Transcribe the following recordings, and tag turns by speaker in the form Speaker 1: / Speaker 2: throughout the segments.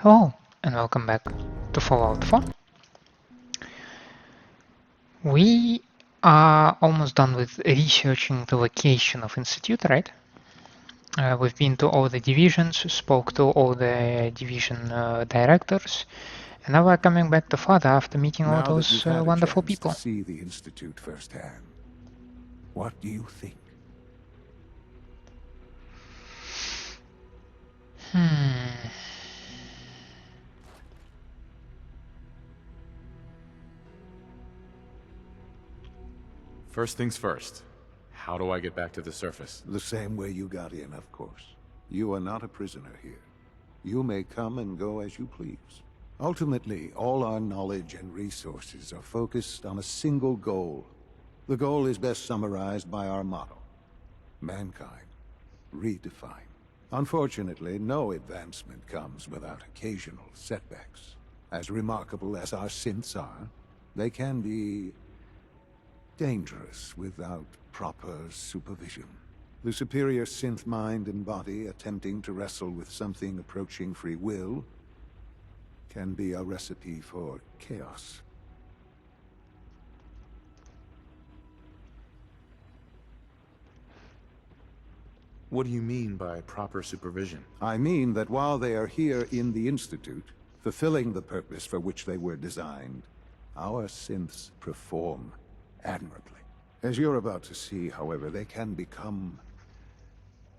Speaker 1: Hello and welcome back to Fallout 4. We are almost done with researching the location of Institute, right? We've been to all the divisions, spoke to all the division directors, and now we're coming back to Father after meeting all those wonderful people.
Speaker 2: To see the Institute firsthand. What do you think?
Speaker 3: First things first. How do I get back to the surface?
Speaker 2: The same way you got in, of course. You are not a prisoner here. You may come and go as you please. Ultimately, all our knowledge and resources are focused on a single goal. The goal is best summarized by our motto: mankind, redefined. Unfortunately, no advancement comes without occasional setbacks. As remarkable as our synths are, they can be dangerous without proper supervision. The superior synth mind and body attempting to wrestle with something approaching free will can be a recipe for chaos.
Speaker 3: What do you mean by proper supervision?
Speaker 2: I mean that while they are here in the Institute, fulfilling the purpose for which they were designed, our synths perform admirably. As you're about to see, however, they can become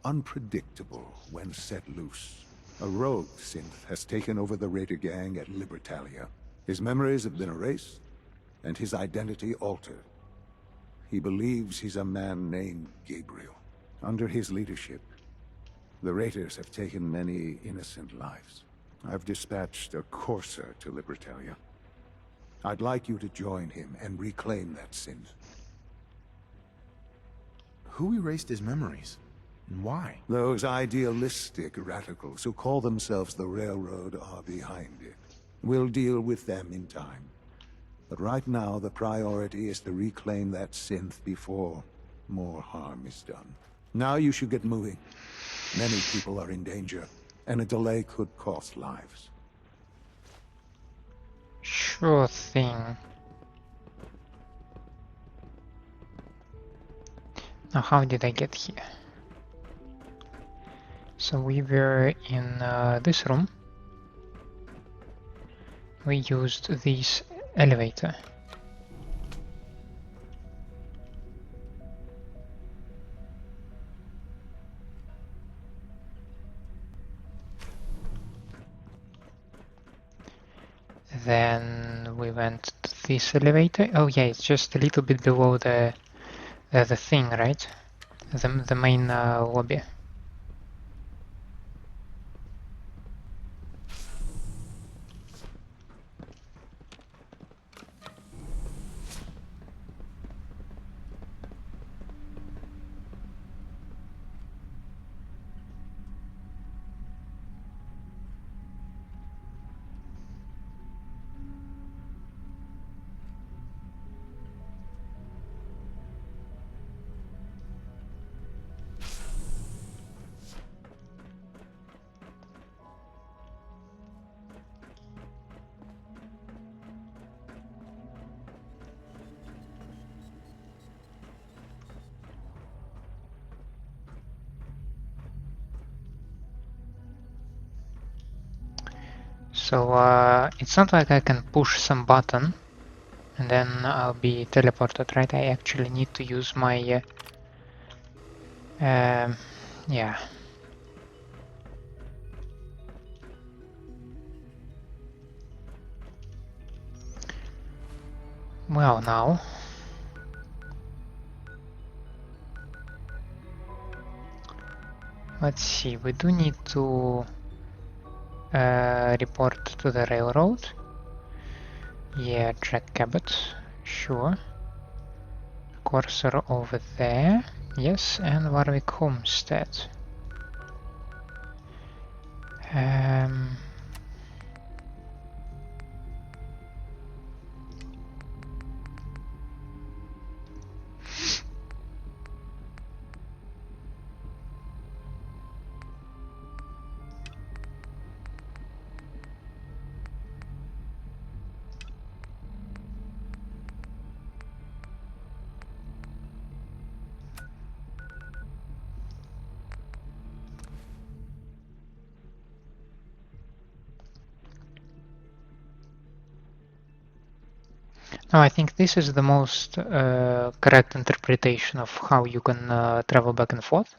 Speaker 2: unpredictable when set loose. A rogue synth has taken over the raider gang at Libertalia. His memories have been erased, and his identity altered. He believes he's a man named Gabriel. Under his leadership, the raiders have taken many innocent lives. I've dispatched a courser to Libertalia. I'd like you to join him and reclaim that synth.
Speaker 3: Who erased his memories? And why?
Speaker 2: Those idealistic radicals who call themselves the Railroad are behind it. We'll deal with them in time. But right now, the priority is to reclaim that synth before more harm is done. Now you should get moving. Many people are in danger, and a delay could cost lives.
Speaker 1: Sure thing. Now how did I get here? So we were in this room. We used this elevator. Then we went to this elevator. Oh yeah, it's just a little bit below the thing, right? The main lobby. So it's not like I can push some button and then I'll be teleported, right? I actually need to use my yeah. Well, now let's see, we do need to report to the railroad. Yeah, track Cabot, sure. Cursor over there, yes, and Warwick Homestead. Oh, I think this is the most correct interpretation of how you can travel back and forth.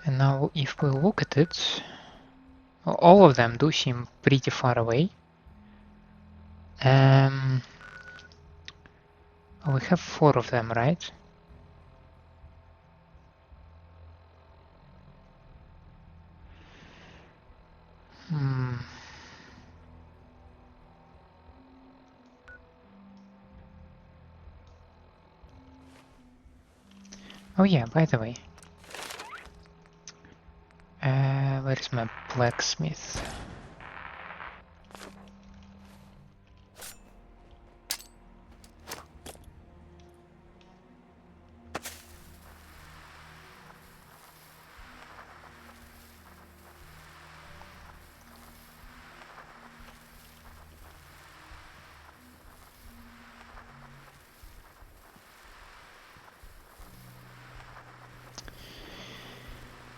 Speaker 1: And now if we look at it, all of them do seem pretty far away. We have 4 of them, right? Oh yeah, by the way. Where's my blacksmith?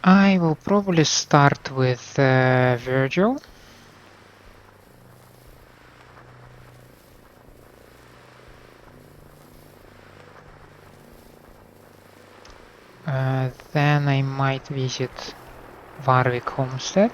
Speaker 1: I will probably start with Virgil. Then I might visit Warwick Homestead.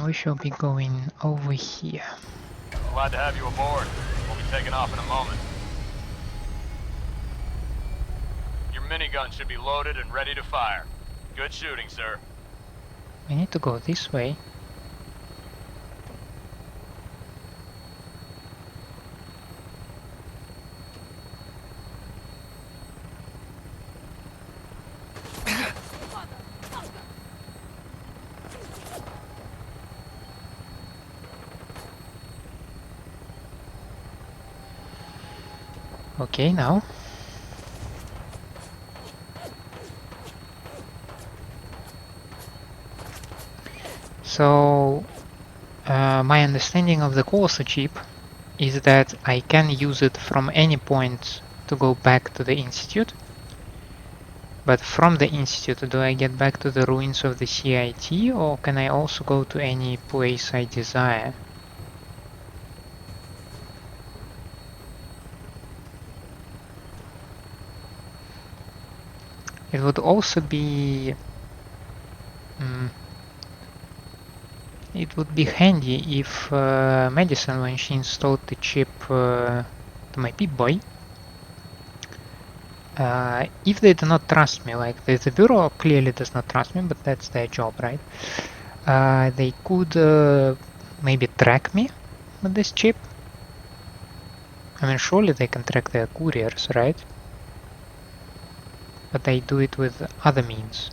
Speaker 1: We shall be going over here.
Speaker 4: Glad to have you aboard. We'll be taking off in a moment. Your minigun should be loaded and ready to fire. Good shooting, sir.
Speaker 1: We need to go this way. Okay, now. So, my understanding of the Corsa chip is that I can use it from any point to go back to the Institute. But from the Institute, do I get back to the ruins of the CIT, or can I also go to any place I desire? It would also be... it would be handy if Madison, when she installed the chip to my Pip-Boy, if they do not trust me, like the Bureau clearly does not trust me, but that's their job, right? They could maybe track me with this chip. I mean, surely they can track their couriers, right? But they do it with other means.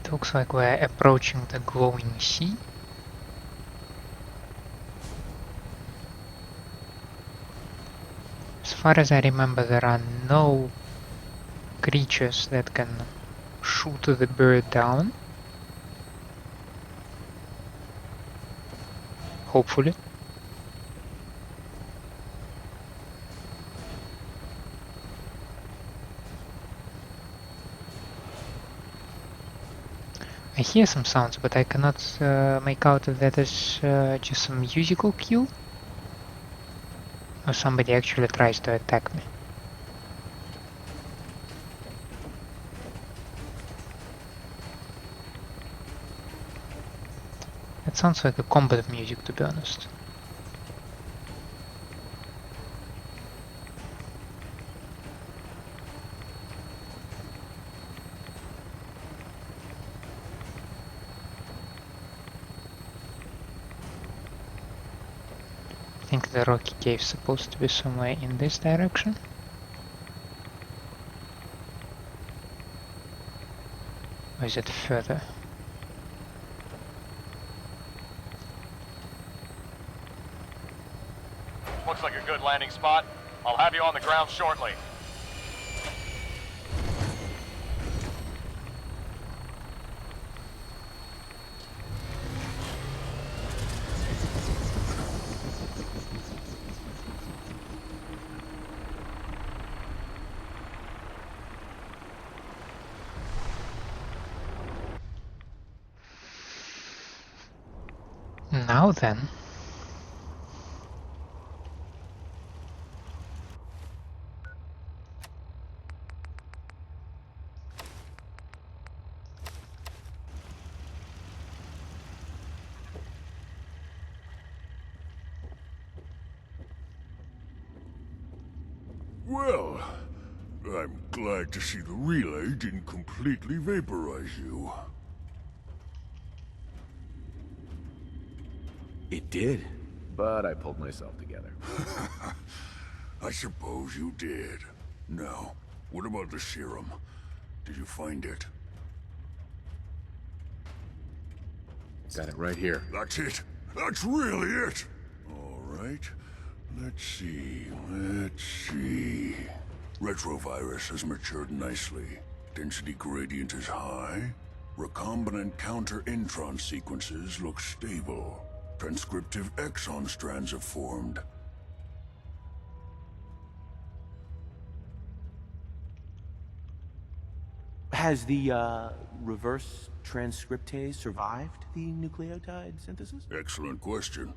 Speaker 1: It looks like we're approaching the glowing sea. As far as I remember, there are no creatures that can shoot the bird down. Hopefully. I hear some sounds, but I cannot make out if that is just some musical cue or somebody actually tries to attack me. That sounds like a combat music, to be honest. I think the rocky cave is supposed to be somewhere in this direction. Or is it further?
Speaker 4: Looks like a good landing spot. I'll have you on the ground shortly.
Speaker 1: Now then.
Speaker 5: Well, I'm glad to see the relay didn't completely vaporize you.
Speaker 3: It did, but I pulled myself together.
Speaker 5: I suppose you did. Now, what about the serum? Did you find it?
Speaker 3: Got it right here.
Speaker 5: That's it. That's really it. All right. Let's see. Retrovirus has matured nicely. Density gradient is high. Recombinant counter-intron sequences look stable. Transcriptive exon strands have formed.
Speaker 6: Has the reverse transcriptase survived the nucleotide synthesis?
Speaker 5: Excellent question.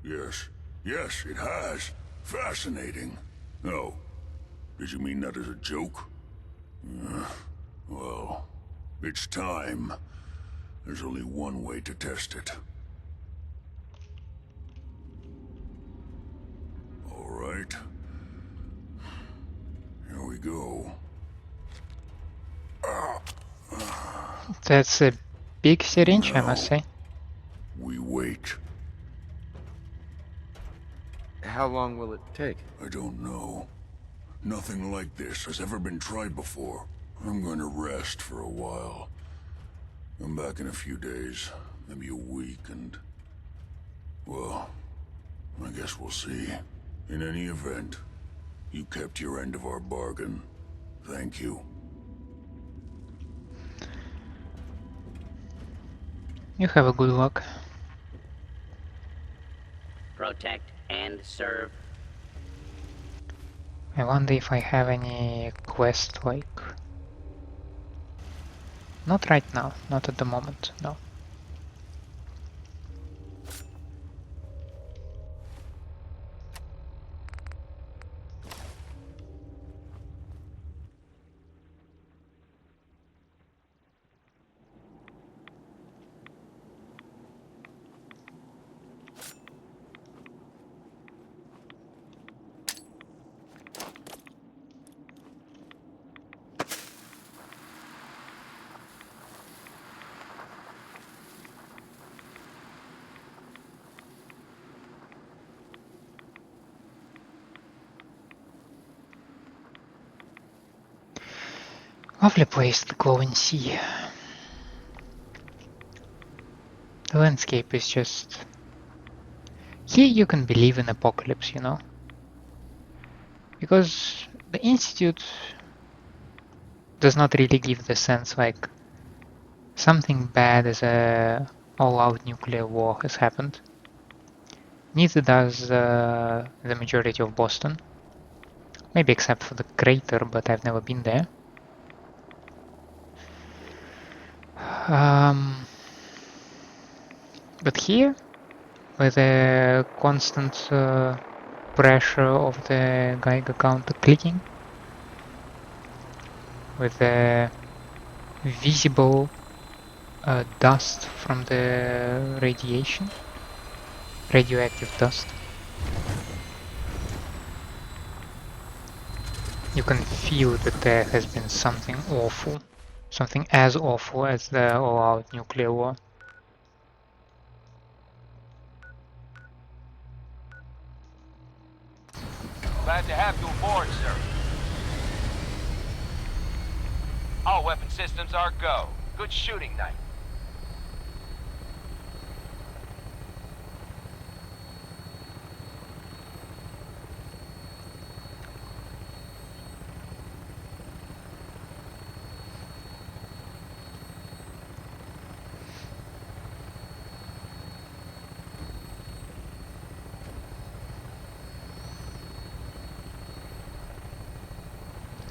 Speaker 5: Yes. Yes, it has. Fascinating. Oh, did you mean that as a joke? Well, it's time. There's only one way to test it. All right. Here we go.
Speaker 1: That's a big syringe, I must say.
Speaker 5: We wait.
Speaker 6: How long will it take?
Speaker 5: I don't know. Nothing like this has ever been tried before. I'm going to rest for a while. I'm back in a few days, maybe a week, and... well, I guess we'll see. In any event, you kept your end of our bargain. Thank you.
Speaker 1: You have a good luck.
Speaker 7: Protect and serve.
Speaker 1: I wonder if I have any quest like... Not right now, not at the moment, no. Lovely place, the glowing sea. The landscape is just... Here you can believe in apocalypse, you know? Because the Institute does not really give the sense like something bad as a all-out nuclear war has happened. Neither does the majority of Boston. Maybe except for the crater, but I've never been there. But here, with the constant pressure of the Geiger counter clicking, with the visible dust from the radiation, radioactive dust, you can feel that there has been something awful, something as awful as the all-out nuclear war.
Speaker 4: Glad to have you aboard, sir. All weapon systems are go. Good shooting night.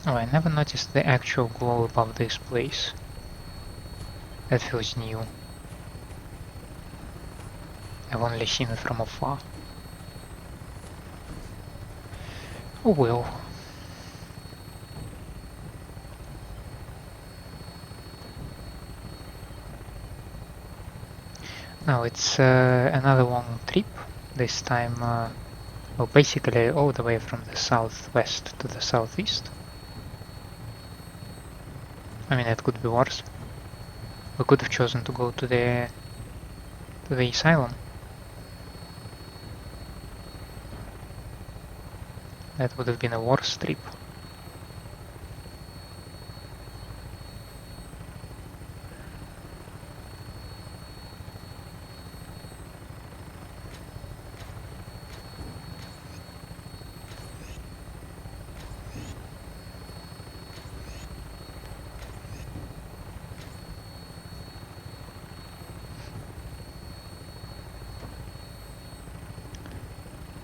Speaker 1: Oh, I never noticed the actual glow above this place. That feels new. I've only seen it from afar. Oh well. Now it's another long trip. This time, well, basically all the way from the southwest to the southeast. I mean, it could be worse. We could have chosen to go to the asylum. That would have been a worse trip.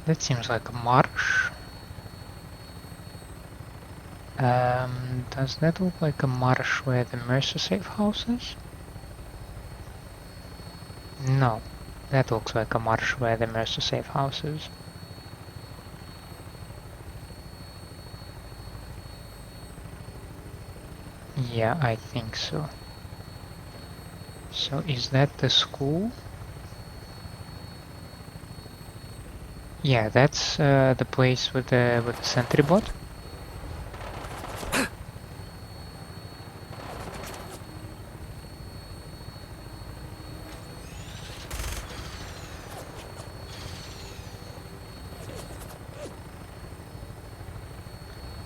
Speaker 1: That seems like a marsh. Does that look like a marsh where the Mercer safe house is? No, that looks like a marsh where the Mercer safe house is. Yeah, I think so. So is that the school? Yeah, that's the place with the sentry bot.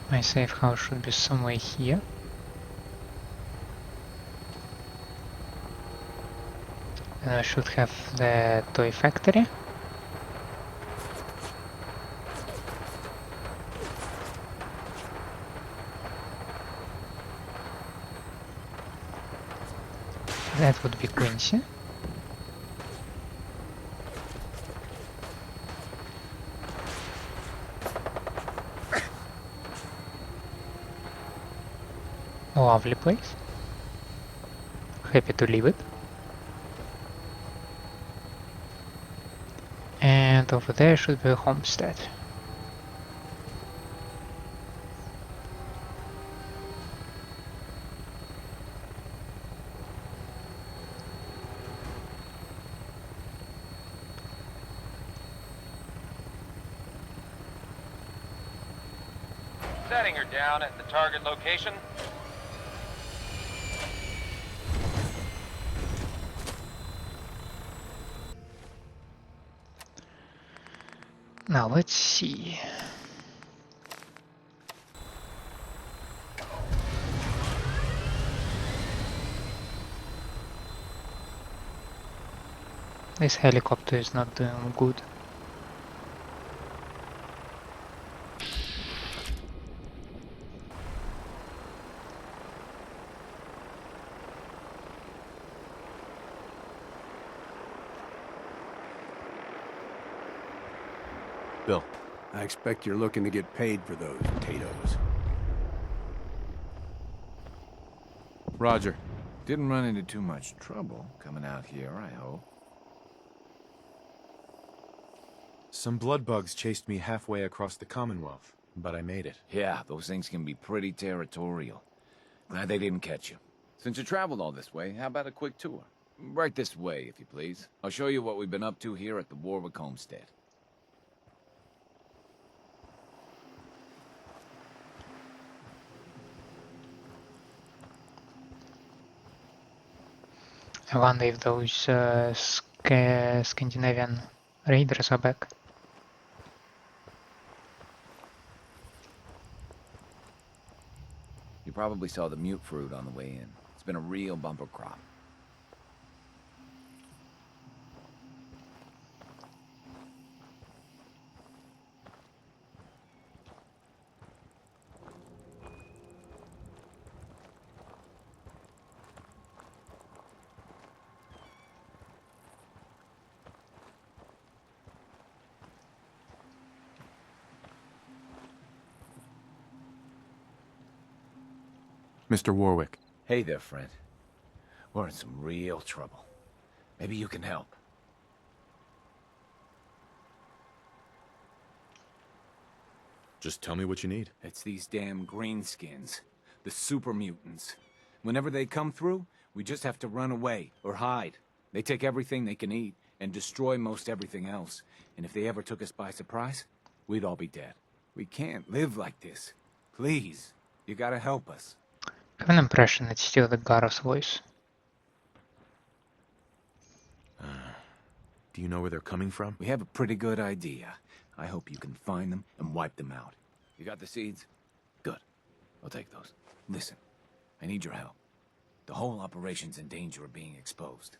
Speaker 1: My safe house should be somewhere here. And I should have the toy factory. That would be Quincy. Lovely place. Happy to leave it. And over there should be a homestead.
Speaker 4: Setting her down at the target location.
Speaker 1: Now let's see. This helicopter is not doing good.
Speaker 8: Bill, I expect you're looking to get paid for those potatoes.
Speaker 3: Roger.
Speaker 9: Didn't run into too much trouble coming out here, I hope.
Speaker 3: Some blood bugs chased me halfway across the Commonwealth, but I made it.
Speaker 9: Yeah, those things can be pretty territorial. Glad they didn't catch you. Since you traveled all this way, how about a quick tour? Right this way, if you please. I'll show you what we've been up to here at the Warwick homestead.
Speaker 1: I wonder if those Scandinavian raiders are back.
Speaker 9: You probably saw the mute fruit on the way in. It's been a real bumper crop.
Speaker 3: Mr. Warwick.
Speaker 9: Hey there, friend. We're in some real trouble. Maybe you can help.
Speaker 3: Just tell me what you need.
Speaker 9: It's these damn greenskins. The super mutants. Whenever they come through, we just have to run away or hide. They take everything they can eat and destroy most everything else. And if they ever took us by surprise, we'd all be dead. We can't live like this. Please, you gotta help us.
Speaker 1: I have an impression it's still the Garo's voice.
Speaker 3: Do you know where they're coming from?
Speaker 9: We have a pretty good idea. I hope you can find them and wipe them out. You got the seeds? Good. I'll take those. Listen, I need your help. The whole operation's in danger of being exposed.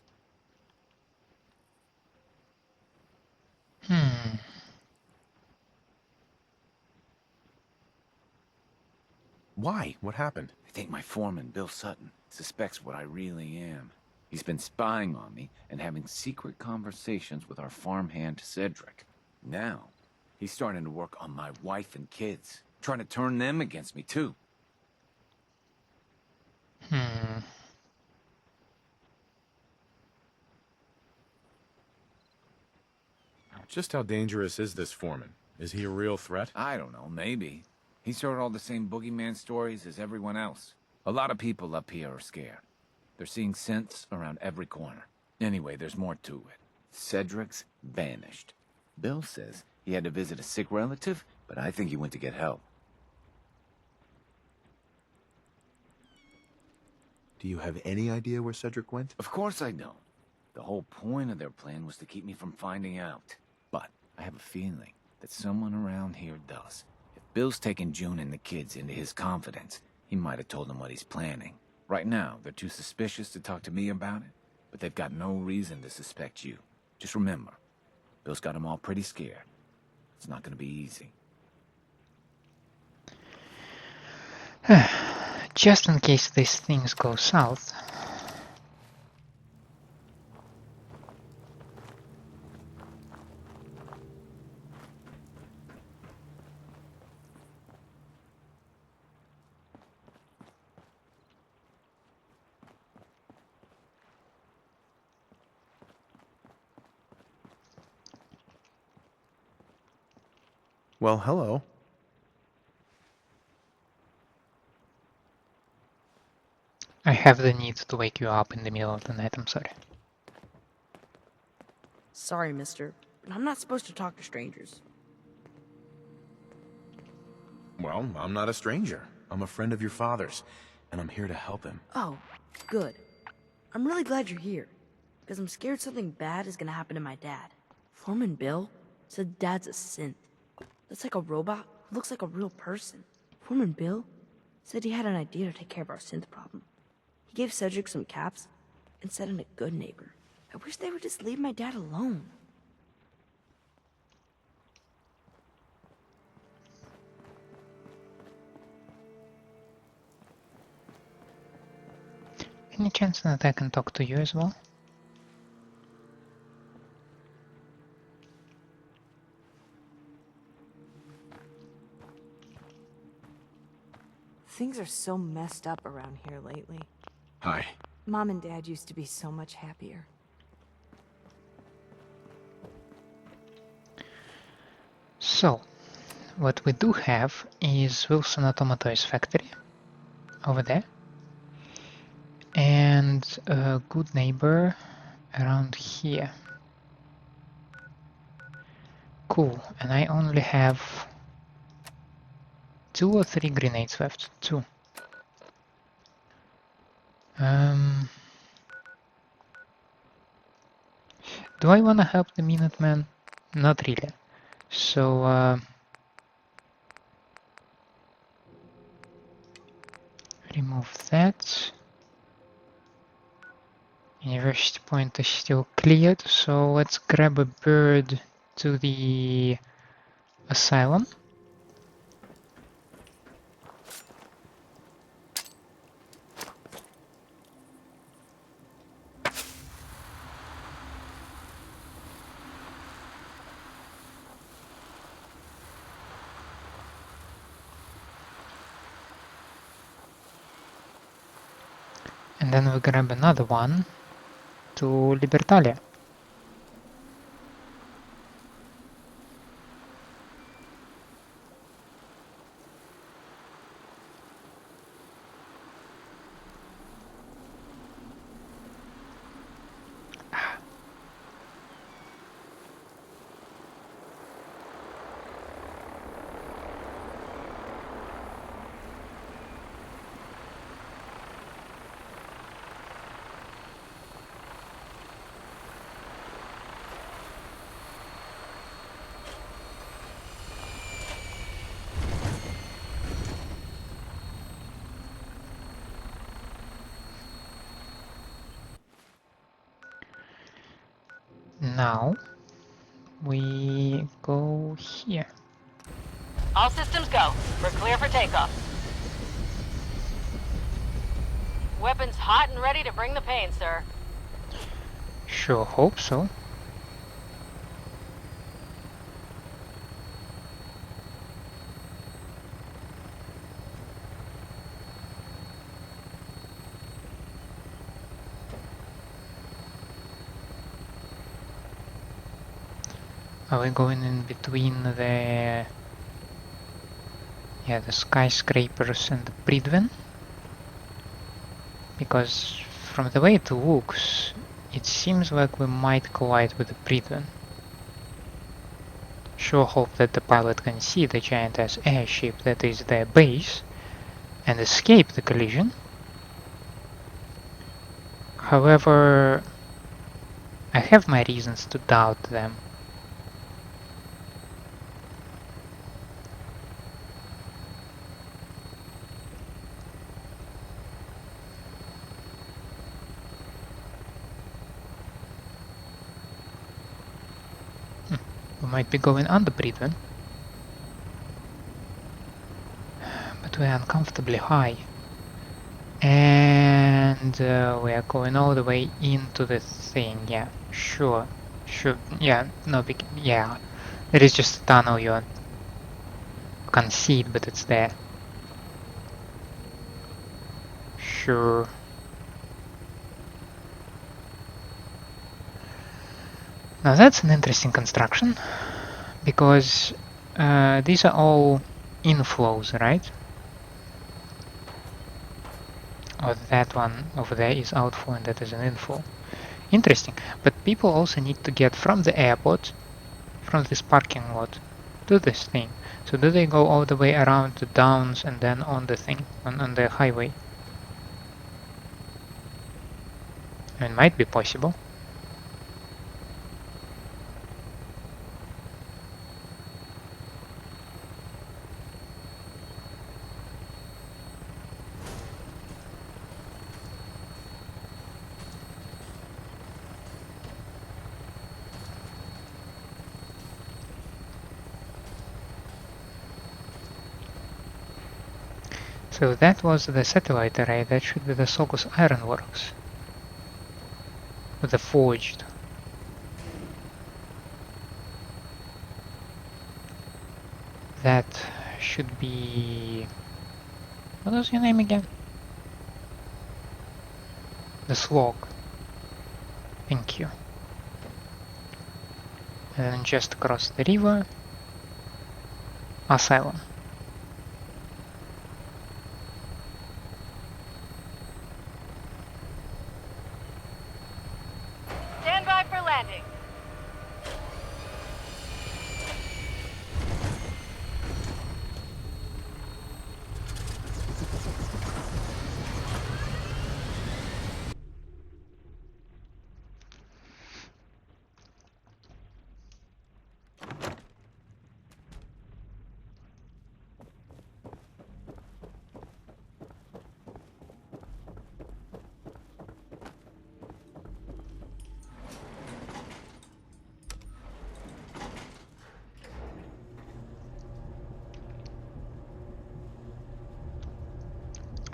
Speaker 3: Why? What happened?
Speaker 9: I think my foreman, Bill Sutton, suspects what I really am. He's been spying on me and having secret conversations with our farmhand, Cedric. Now, he's starting to work on my wife and kids, trying to turn them against me, too.
Speaker 3: Just how dangerous is this foreman? Is he a real threat?
Speaker 9: I don't know, maybe. He's heard all the same boogeyman stories as everyone else. A lot of people up here are scared. They're seeing synths around every corner. Anyway, there's more to it. Cedric's vanished. Bill says he had to visit a sick relative, but I think he went to get help.
Speaker 3: Do you have any idea where Cedric went?
Speaker 9: Of course I don't. The whole point of their plan was to keep me from finding out. But I have a feeling that someone around here does. If Bill's taken June and the kids into his confidence, he might have told them what he's planning. Right now, they're too suspicious to talk to me about it, but they've got no reason to suspect you. Just remember, Bill's got them all pretty scared. It's not gonna be easy.
Speaker 1: Just in case these things go south.
Speaker 3: Well, hello.
Speaker 1: I have the need to wake you up in the middle of the night, I'm sorry.
Speaker 10: Sorry, mister, but I'm not supposed to talk to strangers.
Speaker 3: Well, I'm not a stranger. I'm a friend of your father's, and I'm here to help him.
Speaker 10: Oh, good. I'm really glad you're here, because I'm scared something bad is gonna happen to my dad. Foreman Bill said Dad's a synth. That's like a robot who looks like a real person. Foreman Bill said he had an idea to take care of our synth problem. He gave Cedric some caps and said I'm a good neighbor. I wish they would just leave my dad alone.
Speaker 1: Any chance that I can talk to you as well?
Speaker 11: Things are so messed up around here lately.
Speaker 8: Hi.
Speaker 11: Mom and Dad used to be so much happier.
Speaker 1: So, what we do have is Wilson Automatoys factory over there, and a good neighbor around here. Cool, and I only have 2 or 3 grenades left. 2. Do I wanna help the Minutemen? Not really. So, remove that. University point is still cleared, so let's grab a bird to the asylum. And then we grab another one to Libertalia. Now we go here.
Speaker 12: All systems go. We're clear for takeoff. Weapons hot and ready to bring the pain, sir.
Speaker 1: Sure hope so. Are we going in between the skyscrapers and the Pridwen? Because from the way it looks, it seems like we might collide with the Pridwen. Sure hope that the pilot can see the giant-ass airship that is their base and escape the collision. However, I have my reasons to doubt them. We might be going under Pridwen, but we're uncomfortably high. And we are going all the way into the thing, yeah, sure, yeah, no big, yeah. There is just a tunnel you can't see it, but it's there. Sure. Now that's an interesting construction, because these are all inflows, right? Or that one over there is outflow and that is an inflow. Interesting, but people also need to get from the airport, from this parking lot, to this thing. So do they go all the way around the downs and then on the thing, on the highway? It might be possible. So that was the satellite array, that should be the Sogos Ironworks. The forged. That should be... What was your name again? The Slog. Thank you. And just across the river, Asylum.
Speaker 12: Stand by for landing.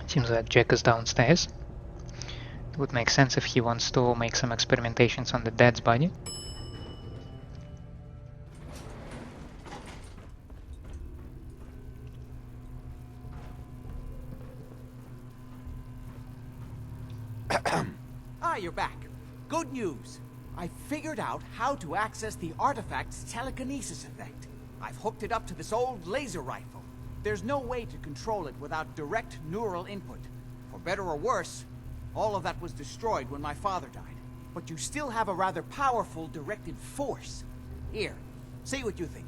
Speaker 1: Seems that Jack is downstairs. It would make sense if he wants to make some experimentations on the dad's body.
Speaker 13: Ah, you're back. Good news. I figured out how to access the artifact's telekinesis effect. I've hooked it up to this old laser rifle. There's no way to control it without direct neural input. For better or worse, all of that was destroyed when my father died. But you still have a rather powerful directed force. Here, see what you think.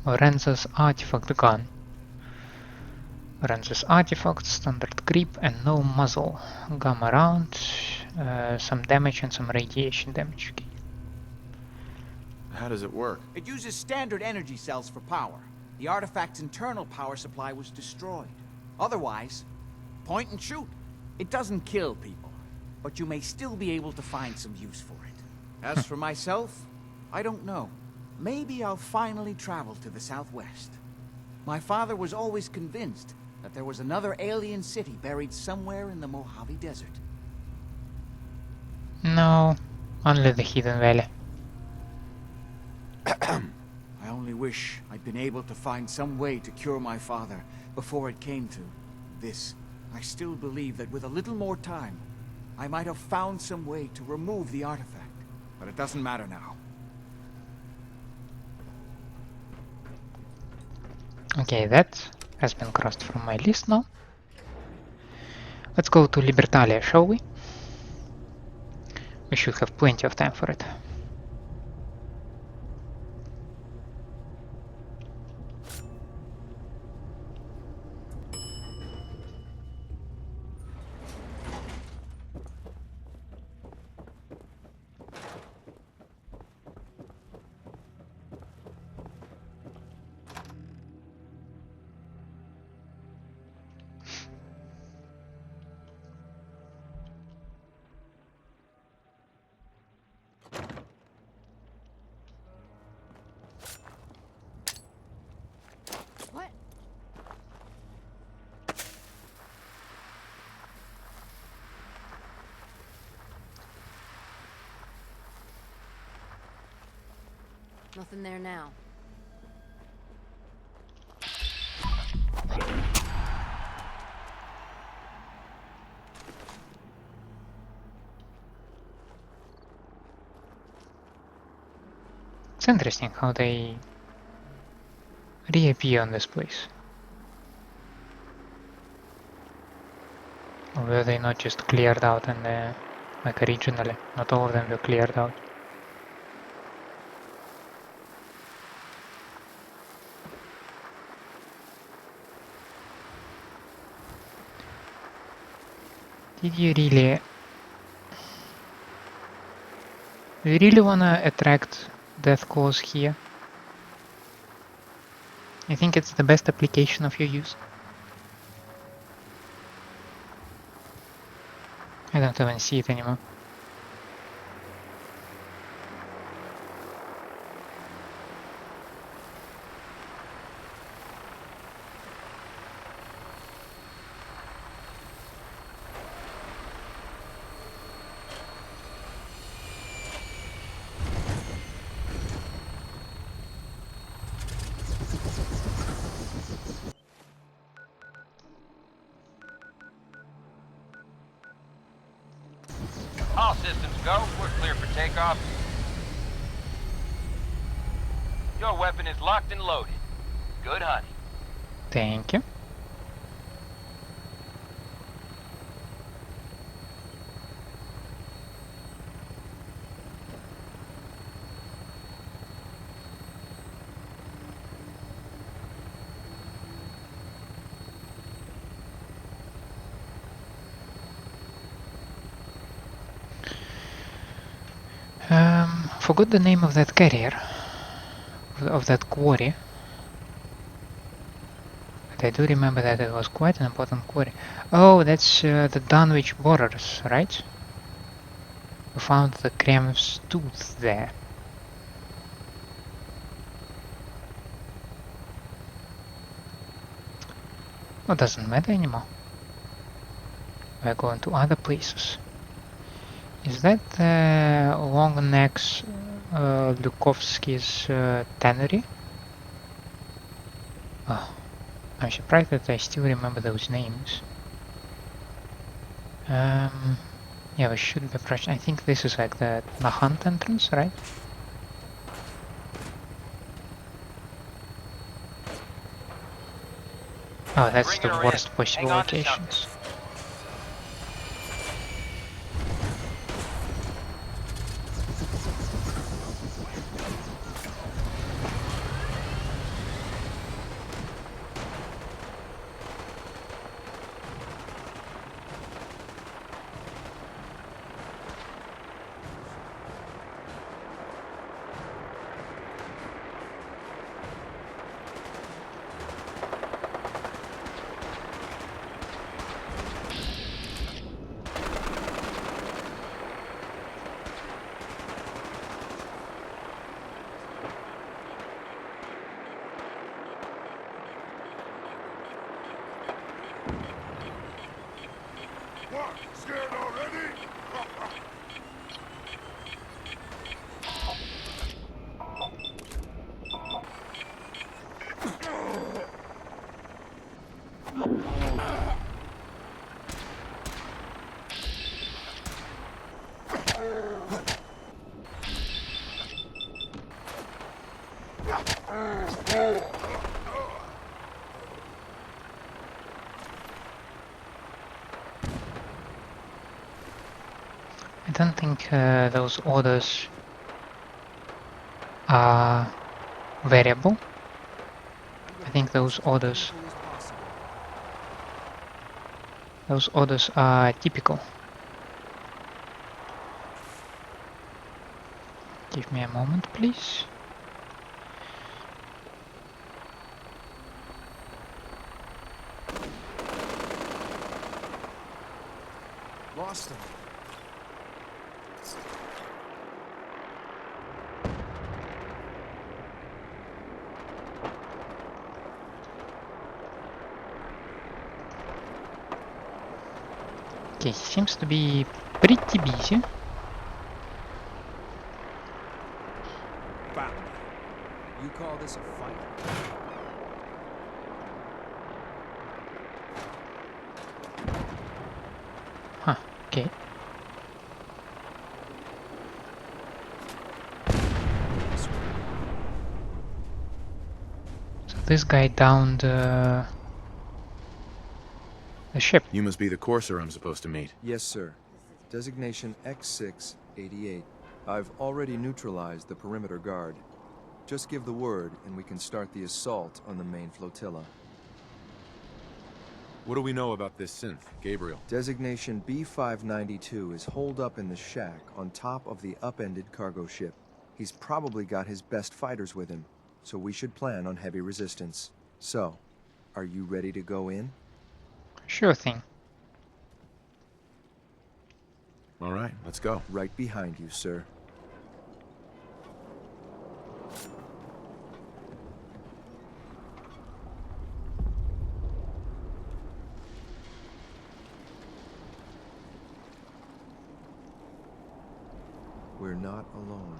Speaker 1: Lorenzo's artifact gun. Lorenzo's artifact, standard grip and no muzzle. Gamma round, some damage and some radiation damage. Okay.
Speaker 3: How does it work?
Speaker 13: It uses standard energy cells for power. The artifact's internal power supply was destroyed. Otherwise, point and shoot. It doesn't kill people, but you may still be able to find some use for it. As for myself, I don't know. Maybe I'll finally travel to the southwest. My father was always convinced that there was another alien city buried somewhere in the Mojave Desert.
Speaker 1: No, only the Hidden Valley.
Speaker 13: I only wish I'd been able to find some way to cure my father before it came to this. I still believe that with a little more time, I might have found some way to remove the artifact. But it doesn't matter now.
Speaker 1: Okay, that has been crossed from my list now. Let's go to Libertalia, shall we? We should have plenty of time for it.
Speaker 11: What? Nothing there now.
Speaker 1: It's interesting how they reappear on this place. Or were they not just cleared out and like originally? Not all of them were cleared out. Did you really... Do you really wanna attract death claws here? I think it's the best application of your use. I don't even see it anymore.
Speaker 4: systems go, we're clear for takeoff. Your weapon is locked and loaded. Good hunting.
Speaker 1: Thank you. Forgot the name of that carrier, of that quarry. But I do remember that it was quite an important quarry. Oh, that's the Dunwich borders, right? We found the Krem's tooth there. Well, doesn't matter anymore. We're going to other places. Is that Longneck's Lukovsky's tannery? Oh, I'm surprised that I still remember those names. Yeah, we should be approaching. I think this is like the Nahant entrance, right? Oh, that's the worst possible locations. I don't think those orders are variable. I think those orders are typical. Give me a moment, please.
Speaker 8: Lost him.
Speaker 1: Okay, he seems to be pretty busy.
Speaker 8: Bam. You call this a fight?
Speaker 1: Huh, okay. So this guy downed the ship.
Speaker 3: You must be the courser I'm supposed to meet.
Speaker 14: Yes, sir. Designation X688. I've already neutralized the perimeter guard. Just give the word and we can start the assault on the main flotilla.
Speaker 3: What do we know about this synth, Gabriel?
Speaker 14: Designation B592 is holed up in the shack on top of the upended cargo ship. He's probably got his best fighters with him, so we should plan on heavy resistance. So, are you ready to go in?
Speaker 1: Sure thing.
Speaker 3: All right, let's go.
Speaker 14: Right behind you, sir. We're not alone.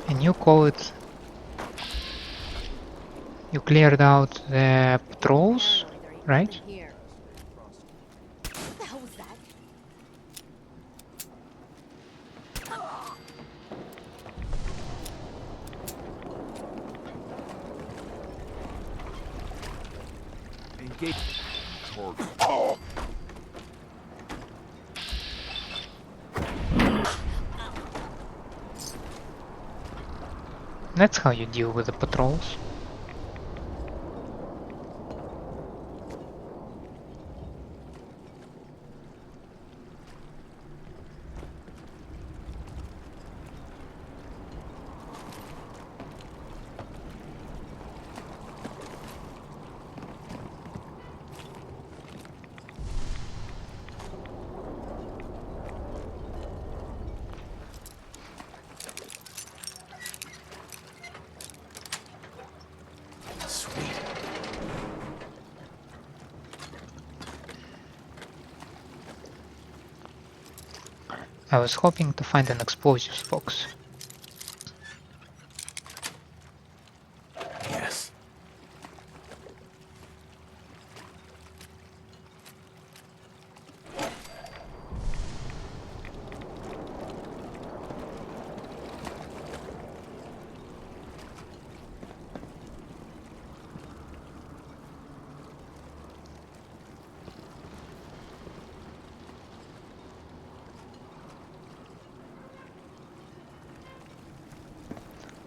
Speaker 1: And you call it... You cleared out the patrols? right?
Speaker 11: Here. What the hell was that?
Speaker 8: Engage.
Speaker 1: That's how you deal with the patrols. I was hoping to find an explosives box.
Speaker 9: Yes.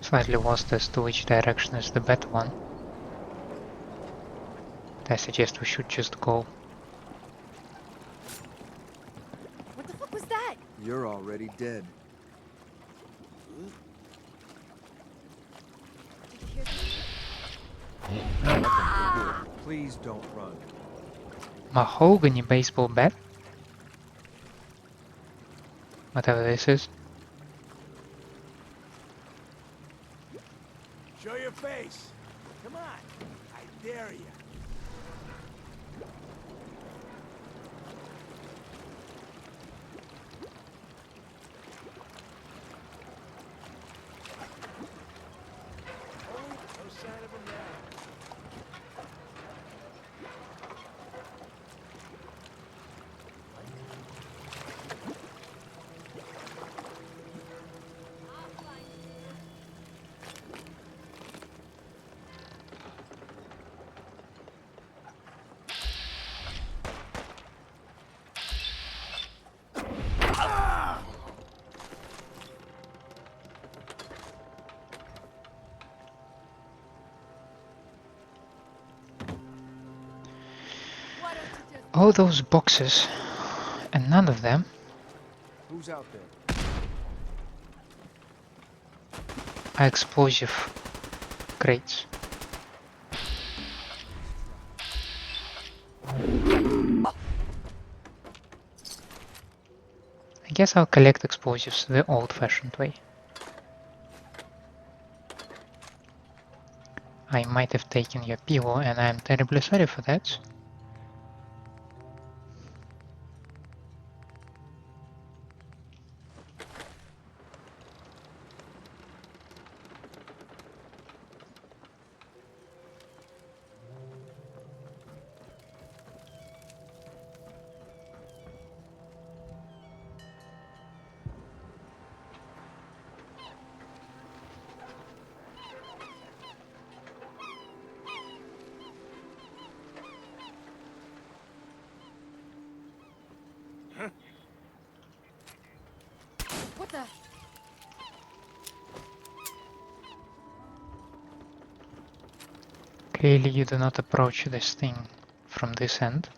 Speaker 1: Slightly lost as to which direction is the better one. I suggest we should just go.
Speaker 11: What the fuck was that?
Speaker 14: You're already dead.
Speaker 11: Did you hear that?
Speaker 14: Good. Please don't run.
Speaker 1: Mahogany baseball bat? Whatever this is.
Speaker 8: Show your face. Come on. I dare you. Oh, no sign of him now.
Speaker 1: All those boxes, and none of them.
Speaker 14: Who's out there?
Speaker 1: Are explosive crates. I guess I'll collect explosives the old-fashioned way. I might have taken your pillow, and I'm terribly sorry for that.
Speaker 11: What the?
Speaker 1: Clearly you do not approach this thing from this end.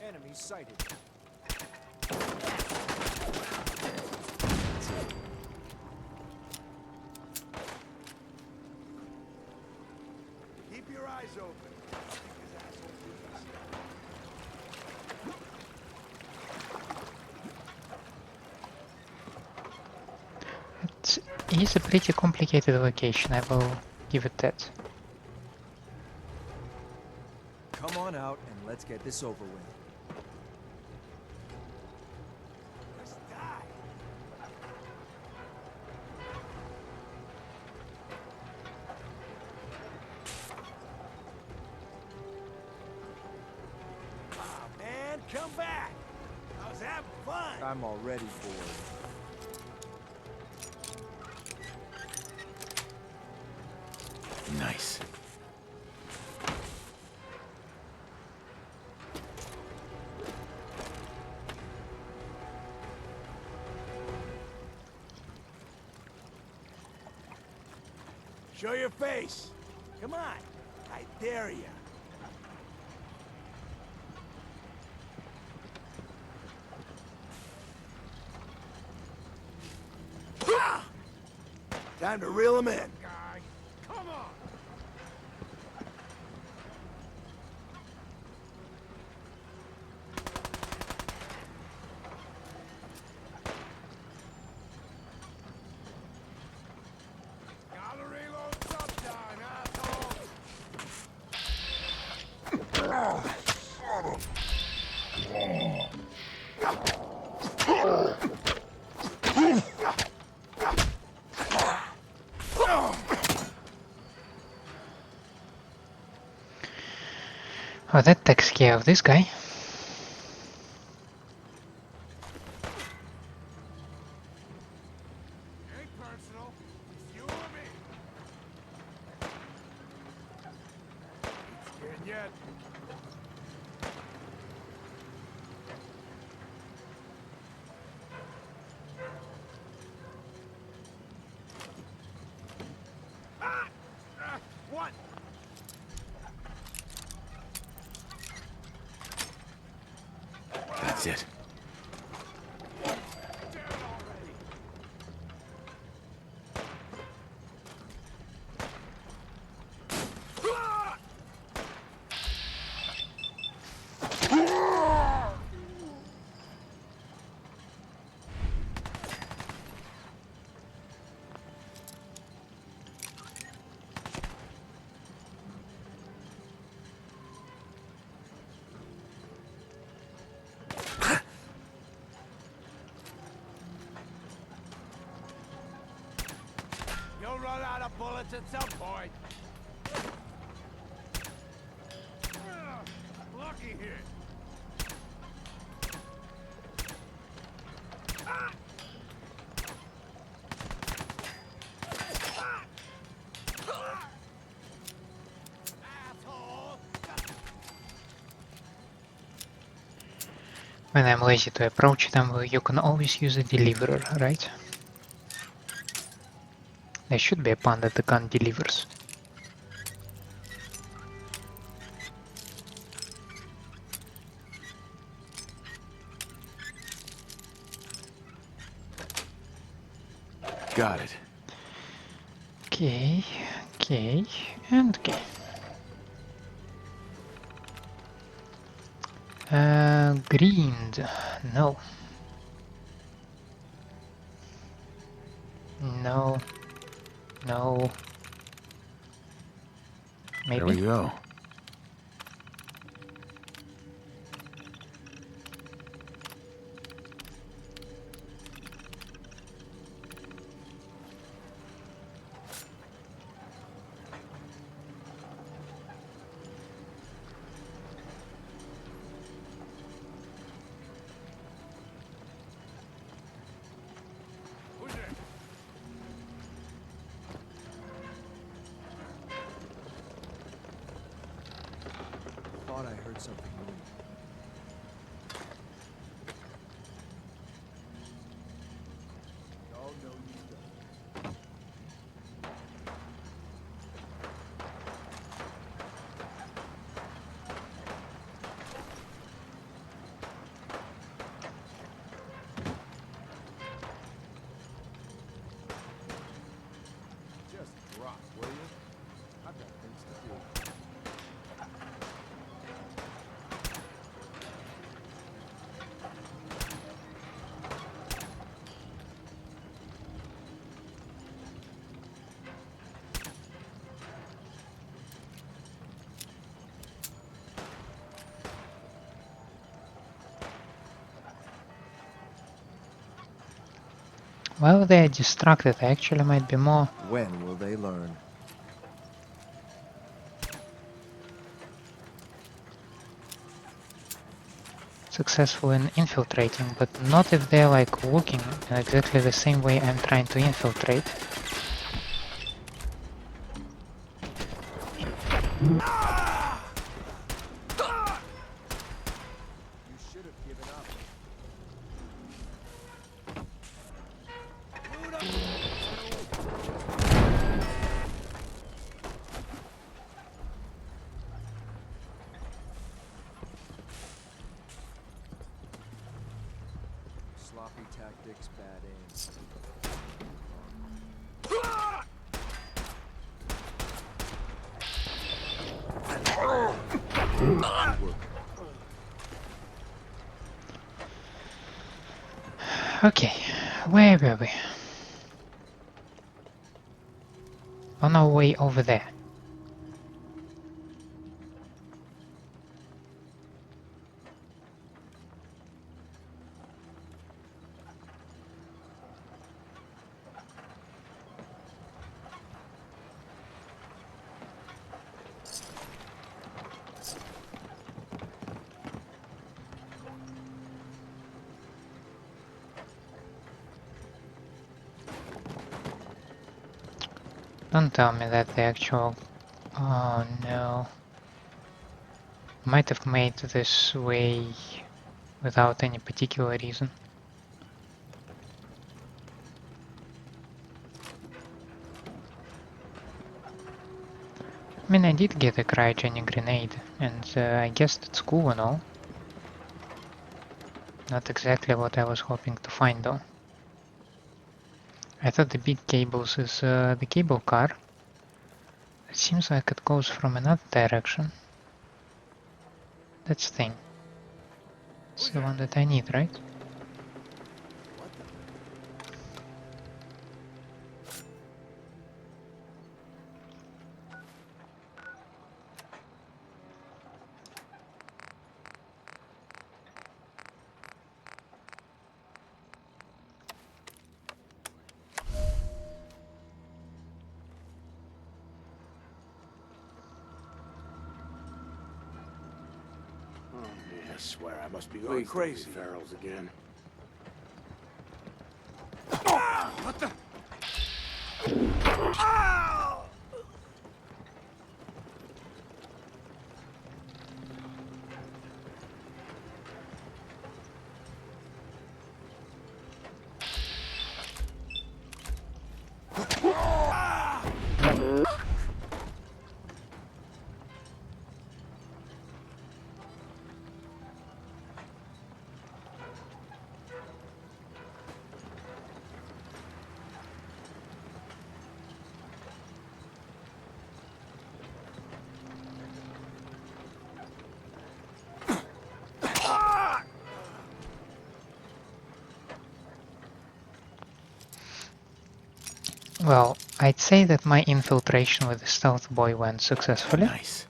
Speaker 14: Enemy sighted.
Speaker 8: Keep your eyes open.
Speaker 1: It is a pretty complicated location, I will give it that.
Speaker 14: Come on out and let's get this over with.
Speaker 8: have fun.
Speaker 14: I'm already bored.
Speaker 9: Nice.
Speaker 8: Show your face. Come on. I dare you. Time to reel him in. Guy, come on. Gotta reload sometime, asshole.
Speaker 1: Oh, that takes care of this guy.
Speaker 8: Ain't personal. It's you or me. Ain't scared yet. What?
Speaker 9: That's it.
Speaker 8: You'll run out of bullets at some point. Lucky here.
Speaker 1: When I'm lazy to approach them, you can always use a deliverer, right? There should be a pun that the gun delivers.
Speaker 3: Got it.
Speaker 1: Okay, okay, and okay. Green, no. No. No. Maybe?
Speaker 3: There we go.
Speaker 14: Thought I heard something move. Oh, no, you don't. Just drop, will you? I've got things to do.
Speaker 1: Well, they're distracted. Actually, might be more.
Speaker 14: When will they learn?
Speaker 1: successful in infiltrating, but not if they're like looking in exactly the same way I'm trying to infiltrate.
Speaker 14: Sloppy tactics, bad aim.
Speaker 1: Okay, where were we? On our way over there. Don't tell me that the actual... Oh no. Might have made this way without any particular reason. I mean, I did get a cryogenic grenade, and I guess that's cool and all. Not exactly what I was hoping to find though. I thought the big cables is the cable car. It seems like it goes from another direction. That's the thing. It's the one that I need, right?
Speaker 8: I swear I must be going crazy. Ferals again. What the?
Speaker 1: Well, I'd say that my infiltration with the stealth boy went successfully.
Speaker 3: Nice.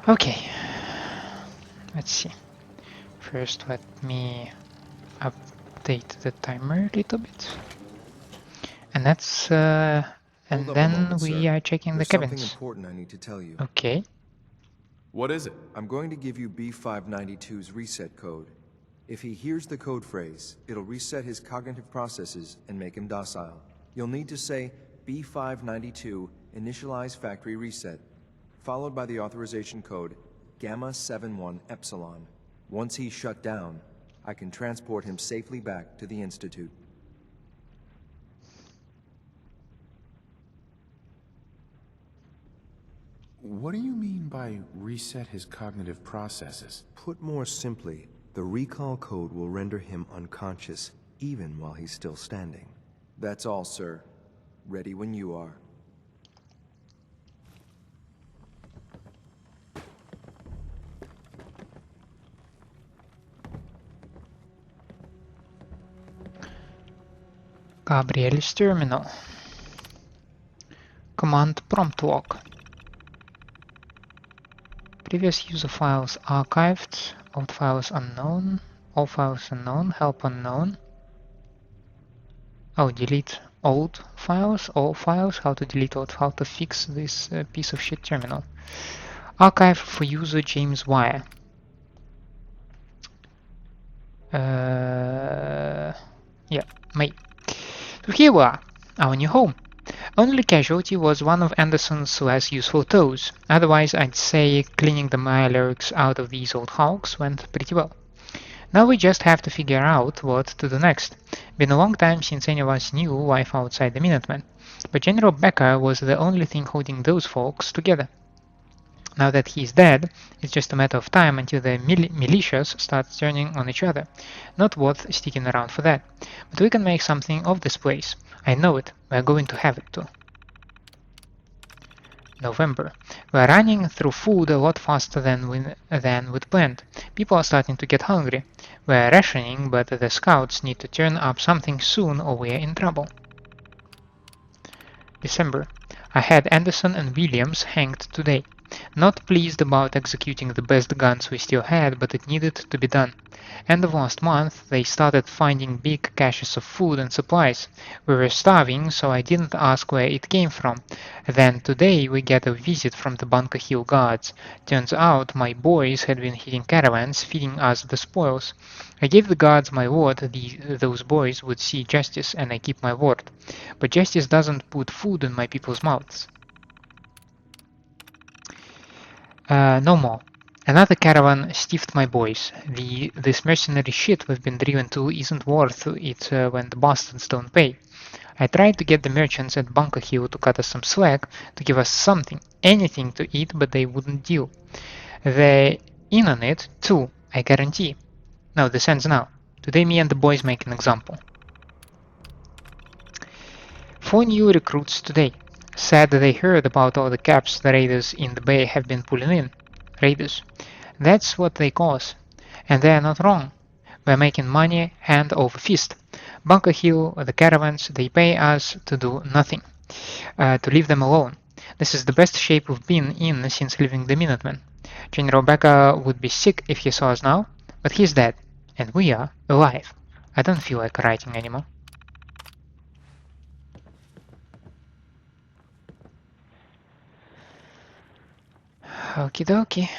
Speaker 1: Okay, let's see. First let me update the timer a little bit. And that's and then we are checking the cabins.
Speaker 14: There's something important I need to tell you.
Speaker 1: Okay.
Speaker 3: What is it?
Speaker 14: I'm going to give you B592's reset code. If he hears the code phrase, it'll reset his cognitive processes and make him docile. You'll need to say B592 initialize factory reset, followed by the authorization code Gamma 71 Epsilon. Once he's shut down, I can transport him safely back to the Institute.
Speaker 3: What do you mean by reset his cognitive processes?
Speaker 14: Put more simply, the recall code will render him unconscious, even while he's still standing. That's all, sir. Ready when you are.
Speaker 1: Gabriel's terminal. Command prompt log. Previous user files archived. Old files unknown. All files unknown. Help unknown. Oh, delete old files. All files. How to delete old. How to fix this piece of shit terminal. Archive for user James Wire. Yeah, May. So here we are, our new home. Only casualty was one of Anderson's less useful toes. Otherwise, I'd say cleaning the mylyrics out of these old hulks went pretty well. Now we just have to figure out what to do next. Been a long time since any of us knew life outside the Minutemen, but General Becker was the only thing holding those folks together. Now that he's dead, it's just a matter of time until the militias start turning on each other. Not worth sticking around for that. But we can make something of this place. I know it. We're going to have it too. November. We're running through food a lot faster than we'd planned. People are starting to get hungry. We're rationing, but the scouts need to turn up something soon or we're in trouble. December. I had Anderson and Williams hanged today. Not pleased about executing the best guns we still had, but it needed to be done. End of last month, they started finding big caches of food and supplies. We were starving, so I didn't ask where it came from. Then today we get a visit from the Bunker Hill guards. Turns out my boys had been hitting caravans, feeding us the spoils. I gave the guards my word those boys would see justice, and I keep my word. But justice doesn't put food in my people's mouths. No more. Another caravan stiffed my boys. This mercenary shit we've been driven to isn't worth it when the bastards don't pay. I tried to get the merchants at Bunker Hill to cut us some slack, to give us something, anything to eat, but they wouldn't deal. They're in on it, too, I guarantee. No, this ends now. Today me and the boys make an example. 4 new recruits today. Said they heard about all the caps the raiders in the bay have been pulling in. Raiders. That's what they call us. And they're not wrong. We're making money hand over fist. Bunker Hill, the caravans, they pay us to do nothing. To leave them alone. This is the best shape we've been in since leaving the Minutemen. General Becker would be sick if he saw us now, but he's dead. And we are alive. I don't feel like writing anymore. Okie dokie.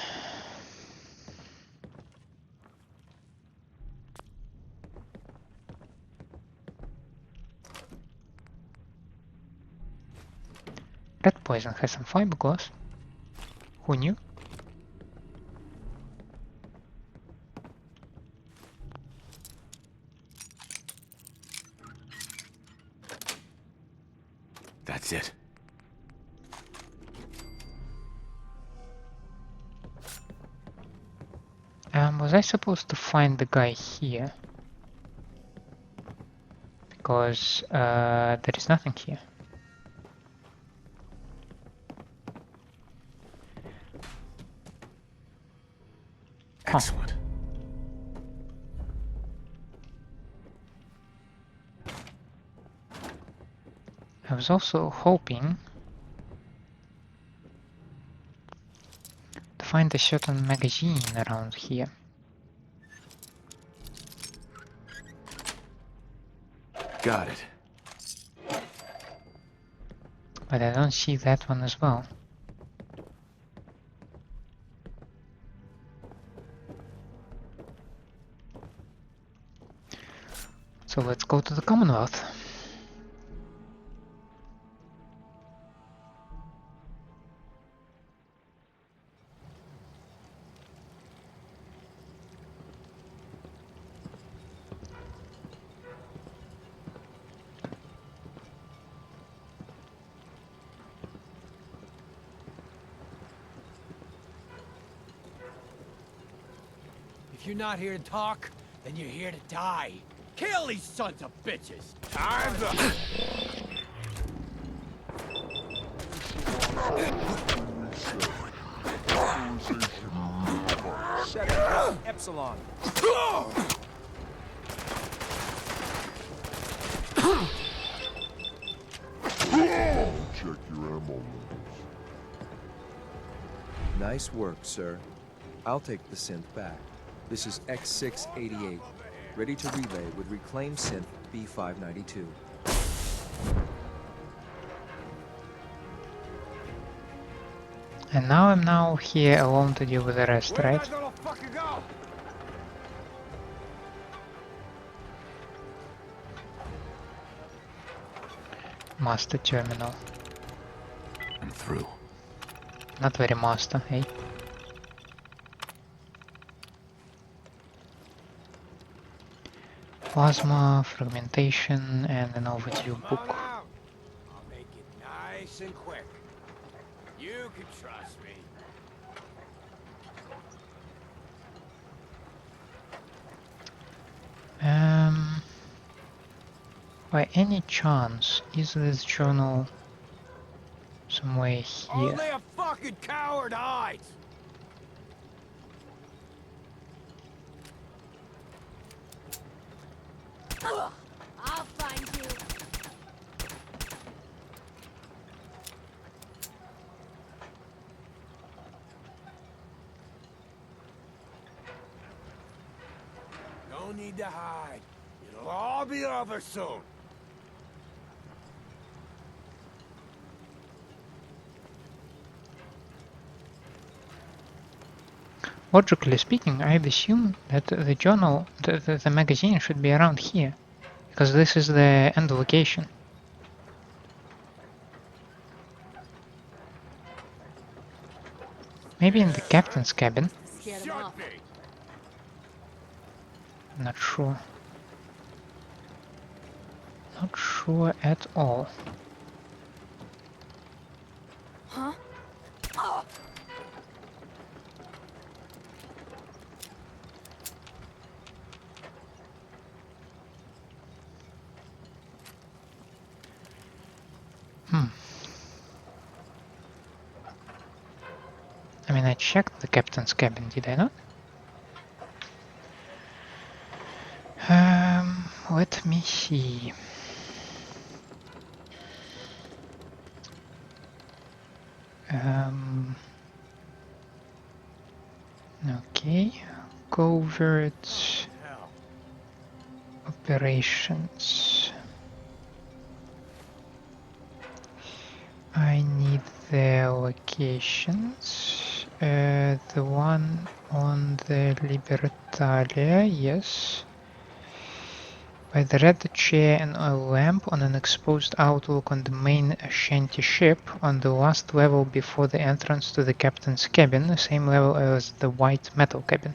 Speaker 1: Red poison has some fiberglass. Who knew?
Speaker 3: That's it.
Speaker 1: Was I supposed to find the guy here? Because there is nothing here.
Speaker 3: Excellent.
Speaker 1: I was also hoping to find a certain magazine around here.
Speaker 3: Got it.
Speaker 1: But I don't see that one as well. So let's go to the Commonwealth.
Speaker 8: If you're not here to talk, then you're here to die. Kill these sons of bitches! Time's up!
Speaker 14: Shut up, Epsilon.
Speaker 5: Check your ammo levels.
Speaker 14: Nice work, sir. I'll take the synth back. This is X688, ready to relay with reclaimed synth B592.
Speaker 1: And now I'm here alone to deal with the rest, right? Master terminal.
Speaker 3: I'm through.
Speaker 1: Not very master, eh? Plasma, fragmentation, and an overdue book.
Speaker 8: I'll make it nice and quick. You can trust me.
Speaker 1: By any chance, is this journal somewhere here?
Speaker 8: Only a fucking coward hides!
Speaker 11: I'll find you.
Speaker 8: No need to hide. It'll all be over soon.
Speaker 1: Logically speaking, I'd assume that the journal, the magazine should be around here, because this is the end location. Maybe in the captain's cabin.
Speaker 11: Scared him off.
Speaker 1: Not sure. Not sure at all.
Speaker 11: Huh?
Speaker 1: I mean, I checked the captain's cabin, did I not? Let me see. Okay, Covert operations. I need the locations. The one on the Libertalia, yes. By the red chair and oil lamp on an exposed outlook on the main shanty ship on the last level before the entrance to the captain's cabin, the same level as the white metal cabin.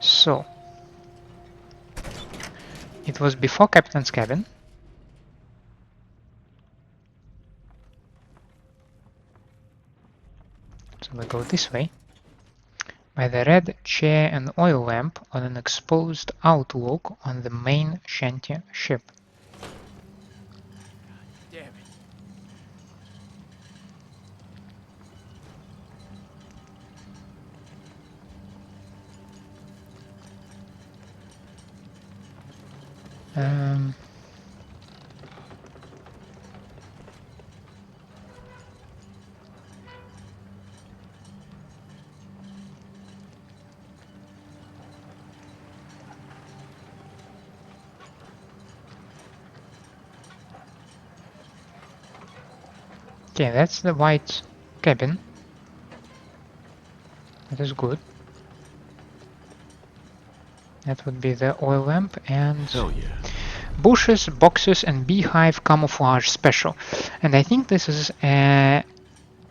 Speaker 1: So, it was before captain's cabin. So we go this way. By the red chair and oil lamp on an exposed outlook on the main shanty ship.
Speaker 8: Damn it.
Speaker 1: Okay, that's the white cabin. That is good. That would be the oil lamp and
Speaker 3: Hell yeah.
Speaker 1: bushes, boxes, and beehive camouflage special. And I think this is a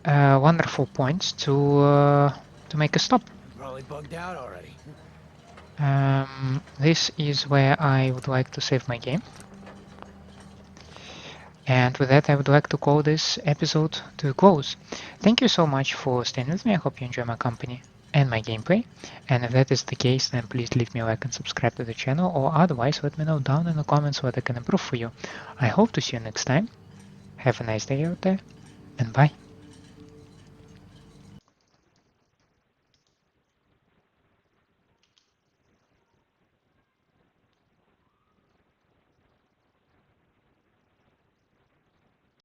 Speaker 1: wonderful point to make a stop.
Speaker 8: Probably bugged out already.
Speaker 1: This is where I would like to save my game. And with that, I would like to call this episode to a close. Thank you so much for staying with me. I hope you enjoy my company. and my gameplay, and if that is the case, then please leave me a like and subscribe to the channel, or otherwise let me know down in the comments what I can improve for you. I hope to see you next time. Have a nice day out there, and bye.